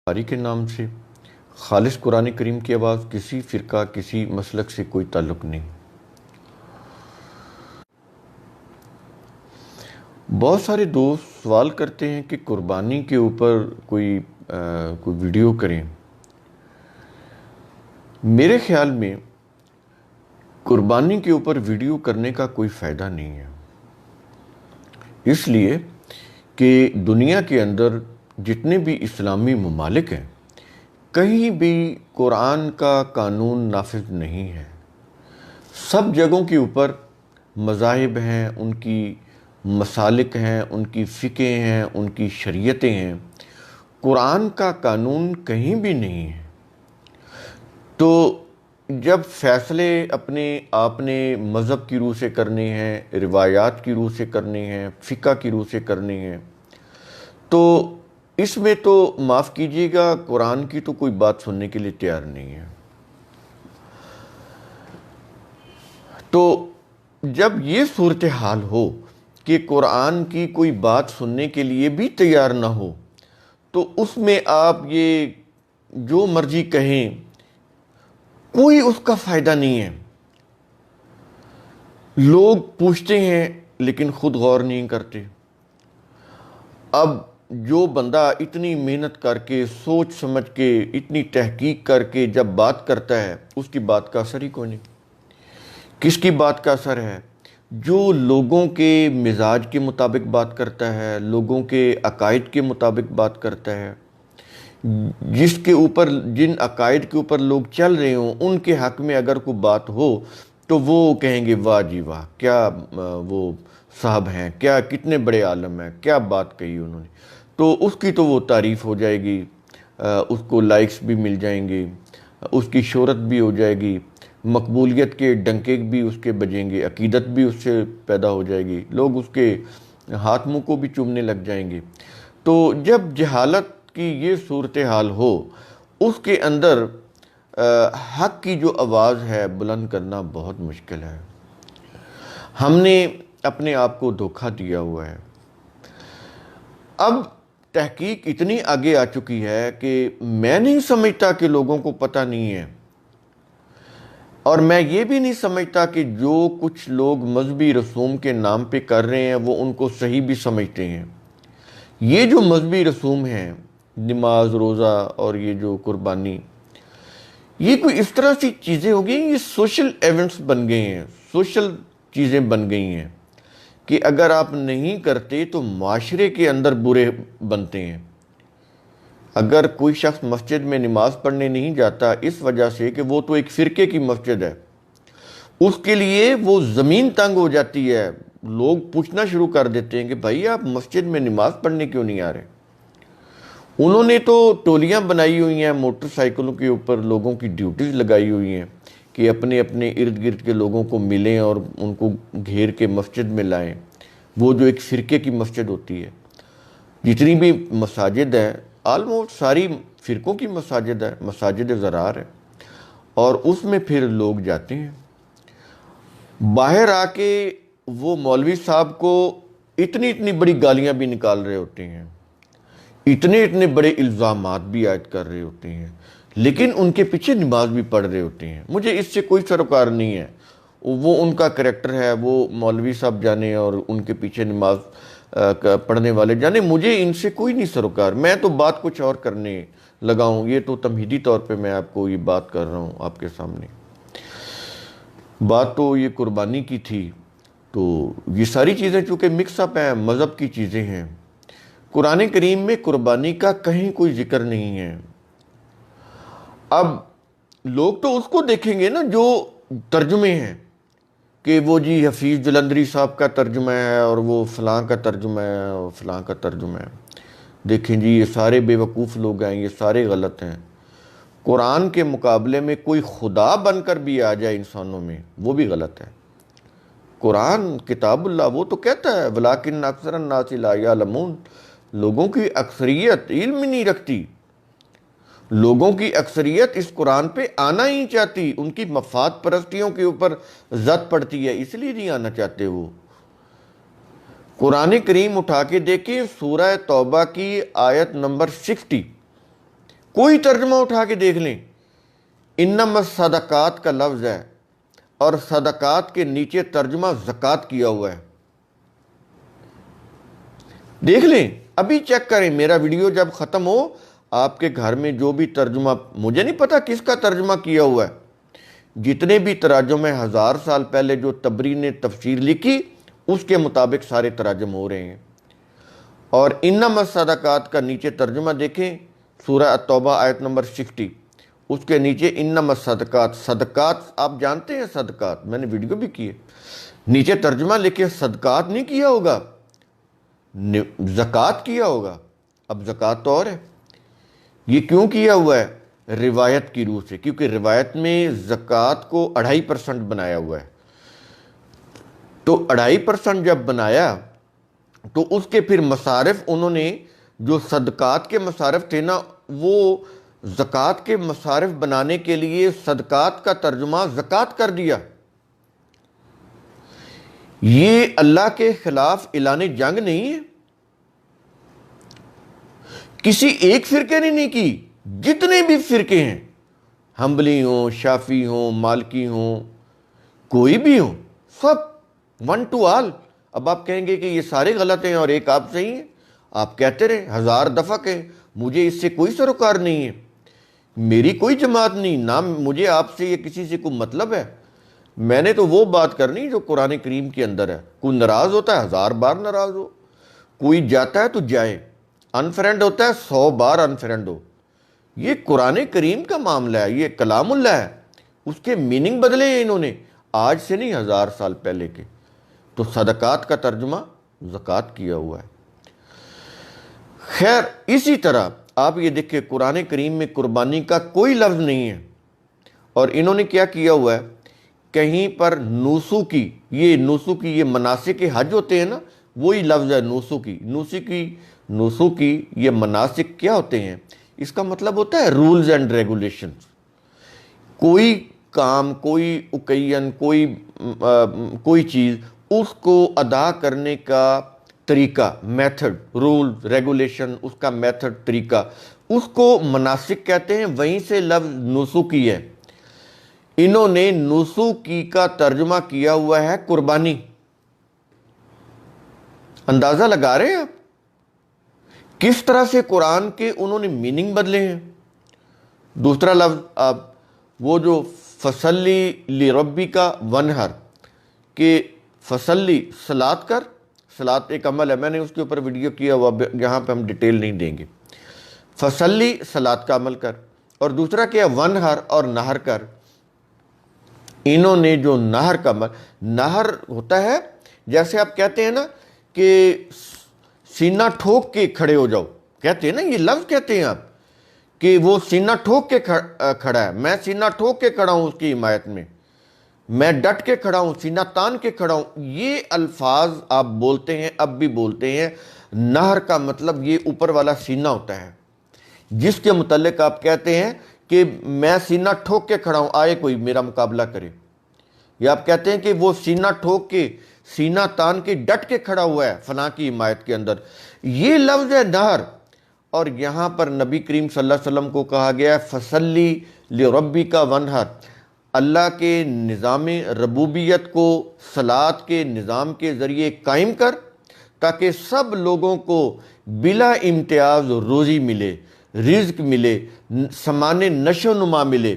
باری کے نام سے خالص قرآن کریم کی آواز، کسی فرقہ کسی مسلک سے کوئی تعلق نہیں۔ بہت سارے دوست سوال کرتے ہیں کہ قربانی کے اوپر کوئی ویڈیو کریں۔ میرے خیال میں قربانی کے اوپر ویڈیو کرنے کا کوئی فائدہ نہیں ہے، اس لیے کہ دنیا کے اندر جتنے بھی اسلامی ممالک ہیں کہیں بھی قرآن کا قانون نافذ نہیں ہے۔ سب جگہوں کے اوپر مذاہب ہیں، ان کی مسالک ہیں، ان کی فقہیں ہیں، ان کی شریعتیں ہیں، قرآن کا قانون کہیں بھی نہیں ہے۔ تو جب فیصلے اپنے آپ نے مذہب کی روح سے کرنے ہیں، روایات کی روح سے کرنے ہیں، فقہ کی روح سے کرنے ہیں، تو اس میں تو معاف کیجیے گا، قرآن کی تو کوئی بات سننے کے لیے تیار نہیں ہے۔ تو جب یہ صورتحال ہو کہ قرآن کی کوئی بات سننے کے لیے بھی تیار نہ ہو، تو اس میں آپ یہ جو مرضی کہیں، کوئی اس کا فائدہ نہیں ہے۔ لوگ پوچھتے ہیں لیکن خود غور نہیں کرتے۔ اب جو بندہ اتنی محنت کر کے، سوچ سمجھ کے، اتنی تحقیق کر کے جب بات کرتا ہے، اس کی بات کا اثر ہی کوئی نہیں۔ کس کی بات کا اثر ہے؟ جو لوگوں کے مزاج کے مطابق بات کرتا ہے، لوگوں کے عقائد کے مطابق بات کرتا ہے، جس کے اوپر، جن عقائد کے اوپر لوگ چل رہے ہوں، ان کے حق میں اگر کوئی بات ہو تو وہ کہیں گے واہ جی واہ، کیا وہ صاحب ہیں، کیا کتنے بڑے عالم ہیں، کیا بات کہی انہوں نے۔ تو اس کی تو وہ تعریف ہو جائے گی، اس کو لائکس بھی مل جائیں گے، اس کی شہرت بھی ہو جائے گی، مقبولیت کے ڈنکے بھی اس کے بجیں گے، عقیدت بھی اس سے پیدا ہو جائے گی، لوگ اس کے ہاتھ منہ کو بھی چومنے لگ جائیں گے۔ تو جب جہالت کی یہ صورتحال ہو، اس کے اندر حق کی جو آواز ہے بلند کرنا بہت مشکل ہے۔ ہم نے اپنے آپ کو دھوکہ دیا ہوا ہے۔ اب تحقیق اتنی آگے آ چکی ہے کہ میں نہیں سمجھتا کہ لوگوں کو پتہ نہیں ہے، اور میں یہ بھی نہیں سمجھتا کہ جو کچھ لوگ مذہبی رسوم کے نام پہ کر رہے ہیں وہ ان کو صحیح بھی سمجھتے ہیں۔ یہ جو مذہبی رسوم ہیں، نماز، روزہ اور یہ جو قربانی، یہ کوئی اس طرح سی چیزیں ہو گئی ہیں، یہ سوشل ایونٹس بن گئے ہیں، سوشل چیزیں بن گئی ہیں کہ اگر آپ نہیں کرتے تو معاشرے کے اندر برے بنتے ہیں۔ اگر کوئی شخص مسجد میں نماز پڑھنے نہیں جاتا اس وجہ سے کہ وہ تو ایک فرقے کی مسجد ہے، اس کے لیے وہ زمین تنگ ہو جاتی ہے، لوگ پوچھنا شروع کر دیتے ہیں کہ بھائی آپ مسجد میں نماز پڑھنے کیوں نہیں آ رہے؟ انہوں نے تو ٹولیاں بنائی ہوئی ہیں، موٹر سائیکلوں کے اوپر لوگوں کی ڈیوٹیز لگائی ہوئی ہیں کہ اپنے اپنے ارد گرد کے لوگوں کو ملیں اور ان کو گھیر کے مسجد میں لائیں۔ وہ جو ایک فرقے کی مسجد ہوتی ہے، جتنی بھی مساجد ہیں آلموسٹ ساری فرقوں کی مساجد ہے، مساجد زرار ہے، اور اس میں پھر لوگ جاتے ہیں۔ باہر آ کے وہ مولوی صاحب کو اتنی بڑی گالیاں بھی نکال رہے ہوتے ہیں، اتنے بڑے الزامات بھی عائد کر رہے ہوتے ہیں، لیکن ان کے پیچھے نماز بھی پڑھ رہے ہوتے ہیں۔ مجھے اس سے کوئی سروکار نہیں ہے، وہ ان کا کریکٹر ہے، وہ مولوی صاحب جانے اور ان کے پیچھے نماز پڑھنے والے جانے، مجھے ان سے کوئی نہیں سروکار۔ میں تو بات کچھ اور کرنے لگا ہوں، یہ تو تمہیدی طور پہ میں آپ کو یہ بات کر رہا ہوں آپ کے سامنے۔ بات تو یہ قربانی کی تھی، تو یہ ساری چیزیں چونکہ مکس اپ ہیں، مذہب کی چیزیں ہیں۔ قرآن کریم میں قربانی کا کہیں کوئی ذکر نہیں ہے۔ اب لوگ تو اس کو دیکھیں گے نا جو ترجمے ہیں، کہ وہ جی حفیظ جلندری صاحب کا ترجمہ ہے اور وہ فلاں کا ترجمہ ہے اور فلاں کا ترجمہ ہے۔ دیکھیں جی یہ سارے بے وقوف لوگ ہیں، یہ سارے غلط ہیں۔ قرآن کے مقابلے میں کوئی خدا بن کر بھی آ جائے انسانوں میں، وہ بھی غلط ہے۔ قرآن کتاب اللہ وہ تو کہتا ہے وَلَٰكِنَّ أَكْثَرَ النَّاسِ لَا يَعْلَمُونَ، لوگوں کی اکثریت علم ہی نہیں رکھتی، لوگوں کی اکثریت اس قرآن پہ آنا ہی نہیں چاہتی، ان کی مفاد پرستیوں کے اوپر زد پڑتی ہے، اس لیے نہیں آنا چاہتے وہ۔ قرآن کریم اٹھا کے دیکھیں، سورہ توبہ کی آیت نمبر 60، کوئی ترجمہ اٹھا کے دیکھ لیں، انما الصدقات کا لفظ ہے اور صدقات کے نیچے ترجمہ زکوٰۃ کیا ہوا ہے۔ دیکھ لیں، ابھی چیک کریں، میرا ویڈیو جب ختم ہو آپ کے گھر میں جو بھی ترجمہ، مجھے نہیں پتا کس کا ترجمہ کیا ہوا ہے، جتنے بھی تراجم ہیں 1000 سال پہلے جو تبری نے تفسیر لکھی اس کے مطابق سارے تراجم ہو رہے ہیں۔ اور انما الصدقات کا نیچے ترجمہ دیکھیں، سورہ التوبہ آیت نمبر 60، اس کے نیچے انما الصدقات، صدقات آپ جانتے ہیں، صدقات میں نے ویڈیو بھی کی ہے، نیچے ترجمہ لکھے صدقات نہیں کیا ہوگا، زکوٰۃ کیا ہوگا۔ اب زکوٰۃ تو اور ہے، یہ کیوں کیا ہوا ہے؟ روایت کی روح سے، کیونکہ روایت میں زکوٰۃ کو 2.5% بنایا ہوا ہے، تو 2.5% جب بنایا تو اس کے پھر مصارف انہوں نے جو صدقات کے مصارف تھے نا، وہ زکوٰۃ کے مصارف بنانے کے لیے صدقات کا ترجمہ زکوٰۃ کر دیا۔ یہ اللہ کے خلاف اعلان جنگ نہیں ہے، کسی ایک فرقے نے نہیں کی، جتنے بھی فرقے ہیں، حنبلی ہوں، شافعی ہوں، مالکی ہوں، کوئی بھی ہوں، سب ون ٹو آل۔ اب آپ کہیں گے کہ یہ سارے غلط ہیں اور ایک آپ صحیح ہیں، آپ کہتے رہے 1000 دفعہ کہیں، مجھے اس سے کوئی سروکار نہیں ہے، میری کوئی جماعت نہیں، نہ مجھے آپ سے یا کسی سے کوئی مطلب ہے۔ میں نے تو وہ بات کرنی جو قرآن کریم کے اندر ہے۔ کوئی ناراض ہوتا ہے 1000 بار ناراض ہو، کوئی جاتا ہے تو جائے، انفرینڈ ہوتا ہے 100 بار انفرینڈ ہو، یہ قرآن کریم کا معاملہ ہے، یہ کلام اللہ ہے، اس کے میننگ بدلے ہیں انہوں نے، آج سے نہیں 1000 سال پہلے کے۔ تو صدقات کا ترجمہ زکوٰۃ کیا ہوا ہے۔ خیر، اسی طرح آپ یہ دیکھیں قرآن کریم میں قربانی کا کوئی لفظ نہیں ہے، اور انہوں نے کیا کیا ہوا ہے، کہیں پر نوسوکی، یہ نوسوکی یہ مناسک حج ہوتے ہیں نا، وہی لفظ ہے نوسوکی۔ نوسوکی یہ مناسک کیا ہوتے ہیں؟ اس کا مطلب ہوتا ہے رولز اینڈ ریگولیشنز، کوئی کام، کوئی اوکیزن، کوئی چیز، اس کو ادا کرنے کا طریقہ، میتھڈ، رول ریگولیشن، اس کا میتھڈ، طریقہ، اس کو مناسک کہتے ہیں، وہیں سے لفظ نسکی ہے۔ انہوں نے نسکی کا ترجمہ کیا ہوا ہے قربانی۔ اندازہ لگا رہے ہیں آپ کس طرح سے قرآن کے انہوں نے میننگ بدلے ہیں۔ دوسرا لفظ آپ وہ جو فصلی لربک ونحر، کہ فصلی صلاۃ کر، صلاۃ ایک عمل ہے، میں نے اس کے اوپر ویڈیو کیا ہوا، یہاں پہ ہم ڈیٹیل نہیں دیں گے۔ فصلی صلاۃ کا عمل کر، اور دوسرا کیا ونحر اور نہر کر۔ انہوں نے جو نہر کا عمل، نہر ہوتا ہے جیسے آپ کہتے ہیں نا کہ سینہ ٹھوک کے کھڑے ہو جاؤ، کہتے ہیں نا، یہ لفظ کہتے ہیں آپ کہ وہ سینہ ٹھوک کے کھڑا ہے، میں سینہ ٹھوک کے کھڑا ہوں اس کی حمایت میں، میں ڈٹ کے کھڑا ہوں، سینہ تان کے کھڑا ہوں۔ یہ الفاظ آپ بولتے ہیں، اب بھی بولتے ہیں۔ نہر کا مطلب یہ اوپر والا سینہ ہوتا ہے، جس کے متعلق آپ کہتے ہیں کہ میں سینہ ٹھوک کے کھڑا ہوں، آئے کوئی میرا مقابلہ کرے، یا آپ کہتے ہیں کہ وہ سینہ ٹھوک کے، سینہ تان کے، ڈٹ کے کھڑا ہوا ہے فلاں کی حمایت کے اندر۔ یہ لفظ ہے نہر، اور یہاں پر نبی کریم صلی اللہ علیہ وسلم کو کہا گیا ہے فصلی لربک ونحر، اللہ کے نظام ربوبیت کو صلاۃ کے نظام کے ذریعے قائم کر تاکہ سب لوگوں کو بلا امتیاز روزی ملے، رزق ملے، سامان نشو و نما ملے۔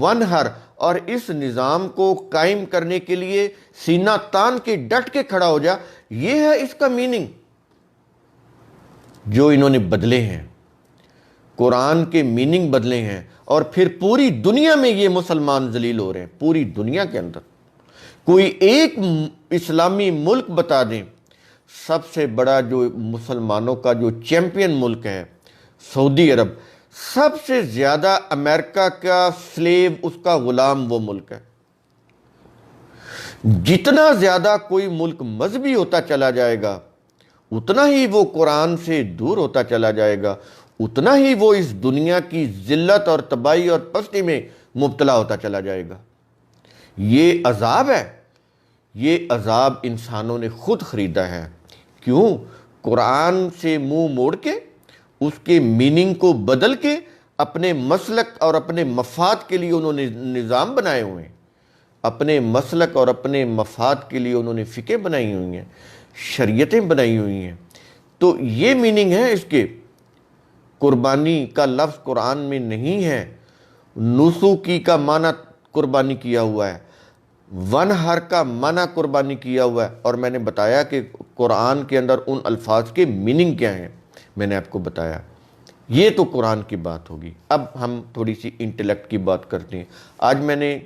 ونحر، اور اس نظام کو قائم کرنے کے لیے سینہ تان کے ڈٹ کے کھڑا ہو جا، یہ ہے اس کا میننگ جو انہوں نے بدلے ہیں، قرآن کے میننگ بدلے ہیں، اور پھر پوری دنیا میں یہ مسلمان ذلیل ہو رہے ہیں۔ پوری دنیا کے اندر کوئی ایک اسلامی ملک بتا دیں، سب سے بڑا جو مسلمانوں کا جو چیمپئن ملک ہے سعودی عرب، سب سے زیادہ امریکہ کا سلیو، اس کا غلام وہ ملک ہے۔ جتنا زیادہ کوئی ملک مذہبی ہوتا چلا جائے گا، اتنا ہی وہ قرآن سے دور ہوتا چلا جائے گا، اتنا ہی وہ اس دنیا کی ذلت اور تباہی اور پستی میں مبتلا ہوتا چلا جائے گا۔ یہ عذاب ہے، یہ عذاب انسانوں نے خود خریدا ہے۔ کیوں؟ قرآن سے منہ موڑ کے، اس کے میننگ کو بدل کے اپنے مسلک اور اپنے مفاد کے لیے انہوں نے نظام بنائے ہوئے ہیں، اپنے مسلک اور اپنے مفاد کے لیے انہوں نے فقہ بنائی ہوئی ہیں، شریعتیں بنائی ہوئی ہیں۔ تو یہ میننگ ہے اس کے۔ قربانی کا لفظ قرآن میں نہیں ہے، نسوکی کا معنی قربانی کیا ہوا ہے، ونہر کا معنی قربانی کیا ہوا ہے، اور میں نے بتایا کہ قرآن کے اندر ان الفاظ کے میننگ کیا ہیں، میں نے آپ کو بتایا۔ یہ تو قرآن کی بات ہوگی۔ اب ہم تھوڑی سی انٹلیکٹ کی بات کرتے ہیں۔ آج میں نے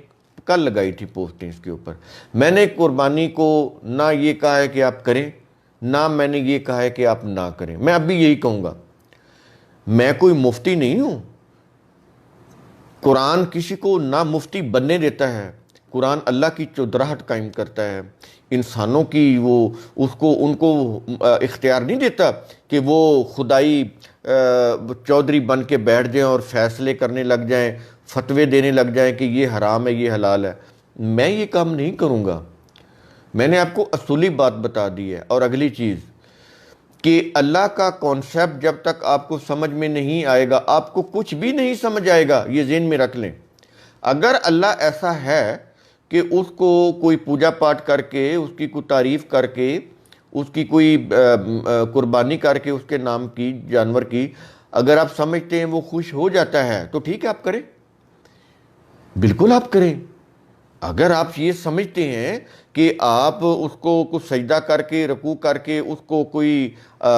کل لگائی تھی پوسٹیں اس کے اوپر، میں نے قربانی کو نہ یہ کہا ہے کہ آپ کریں، نہ میں نے یہ کہا ہے کہ آپ نہ کریں۔ میں اب بھی یہی کہوں گا، میں کوئی مفتی نہیں ہوں۔ قرآن کسی کو نہ مفتی بننے دیتا ہے، قرآن اللہ کی چودراہٹ قائم کرتا ہے، انسانوں کی ان کو اختیار نہیں دیتا کہ وہ خدائی چودھری بن کے بیٹھ جائیں اور فیصلے کرنے لگ جائیں، فتوے دینے لگ جائیں کہ یہ حرام ہے یہ حلال ہے۔ میں یہ کام نہیں کروں گا۔ میں نے آپ کو اصولی بات بتا دی ہے۔ اور اگلی چیز کہ اللہ کا کانسیپٹ جب تک آپ کو سمجھ میں نہیں آئے گا، آپ کو کچھ بھی نہیں سمجھ آئے گا، یہ ذہن میں رکھ لیں۔ اگر اللہ ایسا ہے کہ اس کو کوئی پوجا پاٹ کر کے، اس کی کوئی تعریف کر کے، اس کی کوئی قربانی کر کے اس کے نام کی، جانور کی، اگر آپ سمجھتے ہیں وہ خوش ہو جاتا ہے تو ٹھیک ہے، آپ کریں، بالکل آپ کریں۔ اگر آپ یہ سمجھتے ہیں کہ آپ اس کو کچھ سجدہ کر کے، رکوع کر کے اس کو کوئی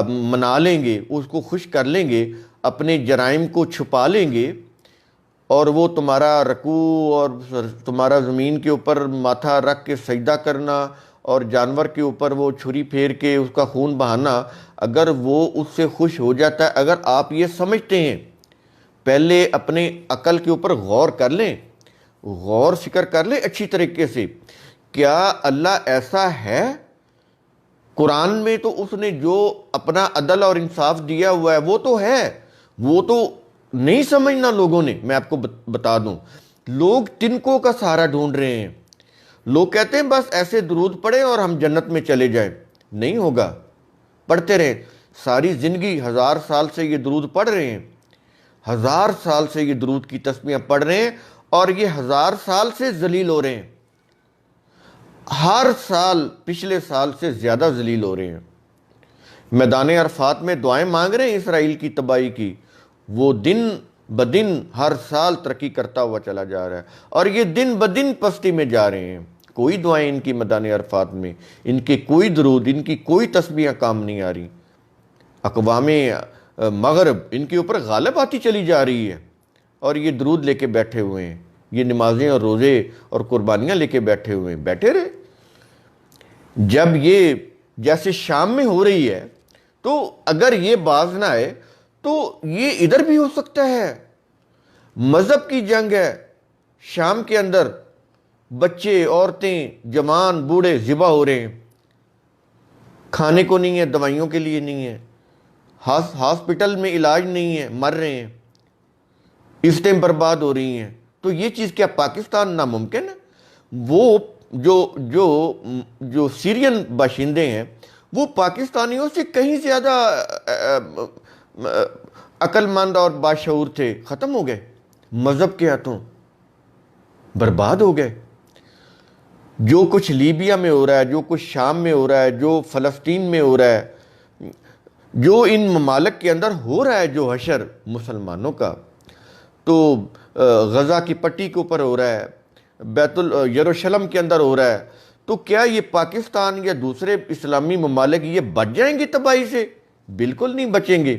منا لیں گے، اس کو خوش کر لیں گے، اپنے جرائم کو چھپا لیں گے، اور وہ تمہارا رکوع اور تمہارا زمین کے اوپر ماتھا رکھ کے سجدہ کرنا اور جانور کے اوپر وہ چھری پھیر کے اس کا خون بہانا، اگر وہ اس سے خوش ہو جاتا ہے، اگر آپ یہ سمجھتے ہیں، پہلے اپنے عقل کے اوپر غور کر لیں، غور فکر کر لیں اچھی طریقے سے، کیا اللہ ایسا ہے؟ قرآن میں تو اس نے جو اپنا عدل اور انصاف دیا ہوا ہے وہ تو ہے، وہ تو نہیں سمجھنا لوگوں نے۔ میں آپ کو بتا دوں، لوگ تنکوں کا سہارا ڈھونڈ رہے ہیں۔ لوگ کہتے ہیں بس ایسے درود پڑھیں اور ہم جنت میں چلے جائیں۔ نہیں ہوگا، پڑھتے رہیں، ساری زندگی 1000 سال سے یہ درود پڑھ رہے ہیں، 1000 سال سے یہ درود کی تسبیحاں پڑھ رہے ہیں، اور یہ 1000 سال سے ذلیل ہو رہے ہیں، ہر سال پچھلے سال سے زیادہ ذلیل ہو رہے ہیں۔ میدان عرفات میں دعائیں مانگ رہے ہیں اسرائیل کی تباہی کی، وہ دن بدن ہر سال ترقی کرتا ہوا چلا جا رہا ہے، اور یہ دن بدن پستی میں جا رہے ہیں۔ کوئی دعائیں ان کی میدان عرفات میں، ان کے کوئی درود، ان کی کوئی تسبیحاں کام نہیں آ رہی۔ اقوام مغرب ان کے اوپر غالب آتی چلی جا رہی ہے، اور یہ درود لے کے بیٹھے ہوئے ہیں، یہ نمازیں اور روزے اور قربانیاں لے کے بیٹھے ہوئے ہیں۔ بیٹھے رہے، جب یہ جیسے شام میں ہو رہی ہے تو اگر یہ باز نہ آئے تو یہ ادھر بھی ہو سکتا ہے۔ مذہب کی جنگ ہے، شام کے اندر بچے، عورتیں، جوان، بوڑھے ذبح ہو رہے ہیں، کھانے کو نہیں ہے، دوائیوں کے لیے نہیں ہے، ہاسپٹل میں علاج نہیں ہے، مر رہے ہیں، عزتیں برباد ہو رہی ہیں۔ تو یہ چیز کیا پاکستان ناممکن ہے؟ وہ جو سیرین باشندے ہیں وہ پاکستانیوں سے کہیں زیادہ عقل مند اور باشعور تھے، ختم ہو گئے مذہب کے ہاتھوں، برباد ہو گئے۔ جو کچھ لیبیا میں ہو رہا ہے، جو کچھ شام میں ہو رہا ہے، جو فلسطین میں ہو رہا ہے، جو ان ممالک کے اندر ہو رہا ہے، جو حشر مسلمانوں کا، تو غزہ کی پٹی کے اوپر ہو رہا ہے، یروشلم کے اندر ہو رہا ہے، تو کیا یہ پاکستان یا دوسرے اسلامی ممالک یہ بچ جائیں گے تباہی سے؟ بالکل نہیں بچیں گے۔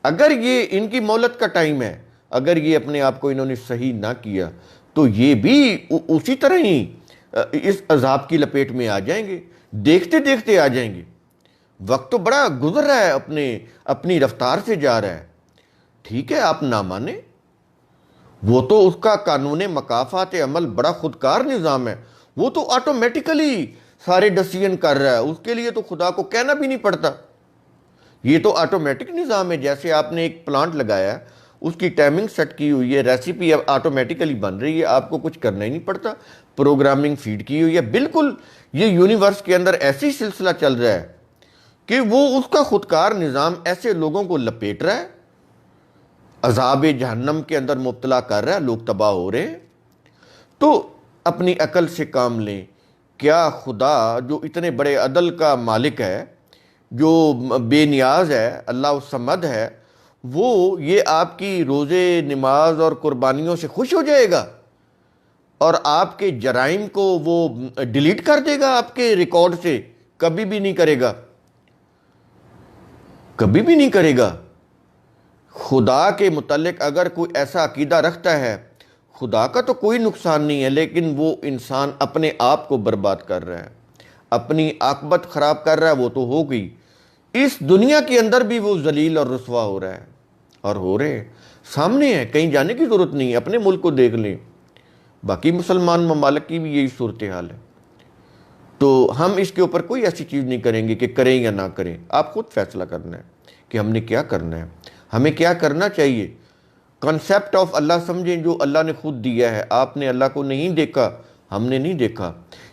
اگر یہ ان کی مہلت کا ٹائم ہے، اگر یہ اپنے آپ کو انہوں نے صحیح نہ کیا تو یہ بھی اسی طرح ہی اس عذاب کی لپیٹ میں آ جائیں گے، دیکھتے دیکھتے آ جائیں گے۔ وقت تو بڑا گزر رہا ہے، اپنی رفتار سے جا رہا ہے۔ ٹھیک ہے، آپ نہ مانیں، وہ تو اس کا قانون مکافات عمل بڑا خودکار نظام ہے، وہ تو آٹومیٹیکلی سارے ڈسیزن کر رہا ہے، اس کے لیے تو خدا کو کہنا بھی نہیں پڑتا۔ یہ تو آٹومیٹک نظام ہے، جیسے آپ نے ایک پلانٹ لگایا، اس کی ٹائمنگ سیٹ کی ہوئی ہے، ریسیپی اب آٹومیٹیکلی بن رہی ہے، آپ کو کچھ کرنا ہی نہیں پڑتا، پروگرامنگ فیڈ کی ہوئی ہے۔ بالکل یہ یونیورس کے اندر ایسی سلسلہ چل رہا ہے کہ وہ اس کا خودکار نظام ایسے لوگوں کو لپیٹ رہا ہے، عذاب جہنم کے اندر مبتلا کر رہا ہے، لوگ تباہ ہو رہے ہیں۔ تو اپنی عقل سے کام لیں۔ کیا خدا جو اتنے بڑے عدل کا مالک ہے، جو بے نیاز ہے، اللہ الصمد ہے، وہ یہ آپ کی روزے، نماز اور قربانیوں سے خوش ہو جائے گا اور آپ کے جرائم کو وہ ڈیلیٹ کر دے گا آپ کے ریکارڈ سے؟ کبھی بھی نہیں کرے گا، کبھی بھی نہیں کرے گا۔ خدا کے متعلق اگر کوئی ایسا عقیدہ رکھتا ہے، خدا کا تو کوئی نقصان نہیں ہے، لیکن وہ انسان اپنے آپ کو برباد کر رہا ہے، اپنی عاقبت خراب کر رہا ہے، وہ تو ہو گئی، اس دنیا کے اندر بھی وہ ذلیل اور رسوا ہو رہا ہے، اور ہو رہے ہیں، سامنے ہے، کہیں جانے کی ضرورت نہیں ہے، اپنے ملک کو دیکھ لیں، باقی مسلمان ممالک کی بھی یہی صورتحال ہے۔ تو ہم اس کے اوپر کوئی ایسی چیز نہیں کریں گے کہ کریں یا نہ کریں، آپ خود فیصلہ کرنا ہے کہ ہم نے کیا کرنا ہے، ہمیں کیا کرنا چاہیے۔ کنسیپٹ آف اللہ سمجھیں جو اللہ نے خود دیا ہے، آپ نے اللہ کو نہیں دیکھا، ہم نے نہیں دیکھا،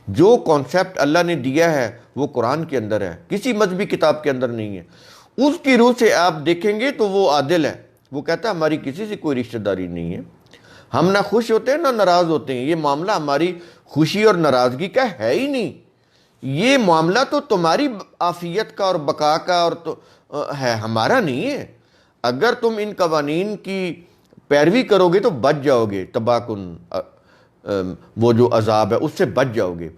جو کانسیپٹ اللہ نے دیا ہے وہ قرآن کے اندر ہے، کسی مذہبی کتاب کے اندر نہیں ہے، اس کی روح سے آپ دیکھیں گے تو وہ عادل ہے، وہ کہتا ہے ہماری کسی سے کوئی رشتہ داری نہیں ہے، ہم نہ خوش ہوتے ہیں نہ ناراض ہوتے ہیں، یہ معاملہ ہماری خوشی اور ناراضگی کا ہے ہی نہیں، یہ معاملہ تو تمہاری عافیت کا اور بقا کا اور ہے، ہمارا نہیں ہے۔ اگر تم ان قوانین کی پیروی کرو گے تو بچ جاؤ گے، تباہ کن وہ جو عذاب ہے اس سے بچ جاؤ گے،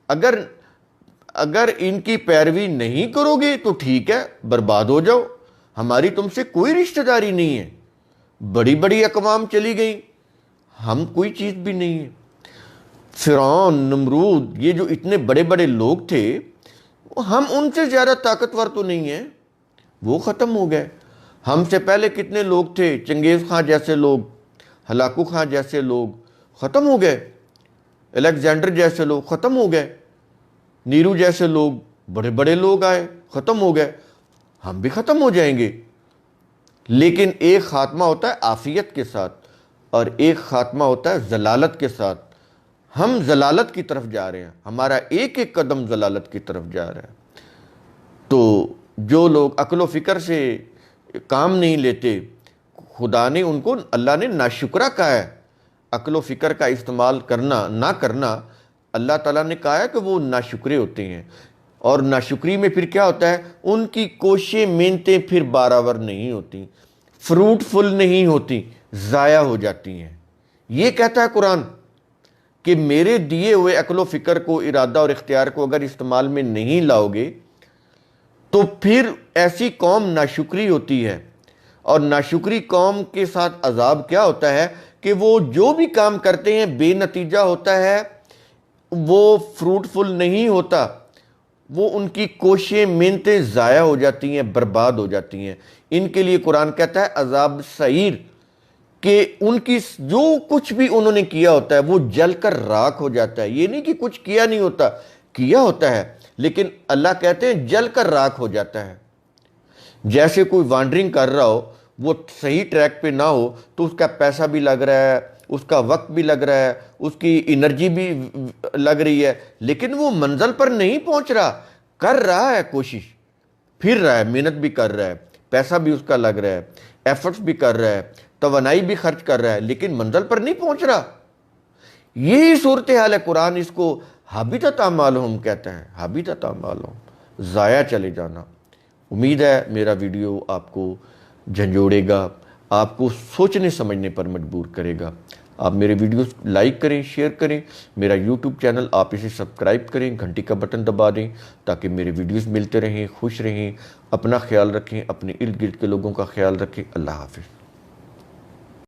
اگر ان کی پیروی نہیں کرو گے تو ٹھیک ہے، برباد ہو جاؤ، ہماری تم سے کوئی رشتہ داری نہیں ہے، بڑی بڑی اقوام چلی گئیں، ہم کوئی چیز بھی نہیں ہے۔ فرعون، نمرود، یہ جو اتنے بڑے بڑے لوگ تھے، ہم ان سے زیادہ طاقتور تو نہیں ہیں، وہ ختم ہو گئے۔ ہم سے پہلے کتنے لوگ تھے، چنگیز خان جیسے لوگ، ہلاکو خان جیسے لوگ، ختم ہو گئے، الیگزینڈر جیسے لوگ ختم ہو گئے، نیرو جیسے لوگ، بڑے بڑے لوگ آئے، ختم ہو گئے، ہم بھی ختم ہو جائیں گے۔ لیکن ایک خاتمہ ہوتا ہے عافیت کے ساتھ اور ایک خاتمہ ہوتا ہے ضلالت کے ساتھ۔ ہم ضلالت کی طرف جا رہے ہیں، ہمارا ایک ایک قدم ضلالت کی طرف جا رہا ہے۔ تو جو لوگ عقل و فکر سے کام نہیں لیتے، خدا نے ان کو، اللہ نے ناشکرہ کہا ہے، عقل و فکر کا استعمال کرنا نہ کرنا، اللہ تعالیٰ نے کہا ہے کہ وہ ناشکرے ہوتے ہیں، اور ناشکری میں پھر کیا ہوتا ہے، ان کی کوششیں محنتیں پھر بارآور نہیں ہوتی، فروٹفل نہیں ہوتی، ضائع ہو جاتی ہیں۔ یہ کہتا ہے قرآن کہ میرے دیے ہوئے عقل و فکر کو، ارادہ اور اختیار کو اگر استعمال میں نہیں لاؤ گے تو پھر ایسی قوم ناشکری ہوتی ہے، اور ناشکری قوم کے ساتھ عذاب کیا ہوتا ہے کہ وہ جو بھی کام کرتے ہیں بے نتیجہ ہوتا ہے، وہ فروٹفل نہیں ہوتا، وہ ان کی کوششیں محنتیں ضائع ہو جاتی ہیں، برباد ہو جاتی ہیں۔ ان کے لیے قرآن کہتا ہے عذاب سعیر، کہ ان کی جو کچھ بھی انہوں نے کیا ہوتا ہے وہ جل کر راکھ ہو جاتا ہے۔ یہ نہیں کہ کچھ کیا نہیں ہوتا، کیا ہوتا ہے، لیکن اللہ کہتے ہیں جل کر راکھ ہو جاتا ہے۔ جیسے کوئی وانڈرنگ کر رہا ہو، وہ صحیح ٹریک پہ نہ ہو تو اس کا پیسہ بھی لگ رہا ہے، اس کا وقت بھی لگ رہا ہے، اس کی انرجی بھی لگ رہی ہے، لیکن وہ منزل پر نہیں پہنچ رہا، کر رہا ہے کوشش، پھر رہا ہے، محنت بھی کر رہا ہے، پیسہ بھی اس کا لگ رہا ہے، ایفرٹس بھی کر رہا ہے، توانائی بھی خرچ کر رہا ہے، لیکن منزل پر نہیں پہنچ رہا۔ یہی صورتحال ہے، قرآن اس کو حبطت اعمالہم کہتا ہے، حبطت اعمالہم، ضائع چلے جانا۔ امید ہے میرا ویڈیو آپ کو جھنجھوڑے گا، آپ کو سوچنے سمجھنے پر مجبور کرے گا۔ آپ میرے ویڈیوز لائک کریں، شیئر کریں، میرا یوٹیوب چینل آپ اسے سبسکرائب کریں، گھنٹی کا بٹن دبا دیں تاکہ میرے ویڈیوز ملتے رہیں۔ خوش رہیں، اپنا خیال رکھیں، اپنے ارد گرد کے لوگوں کا خیال رکھیں۔ اللہ حافظ۔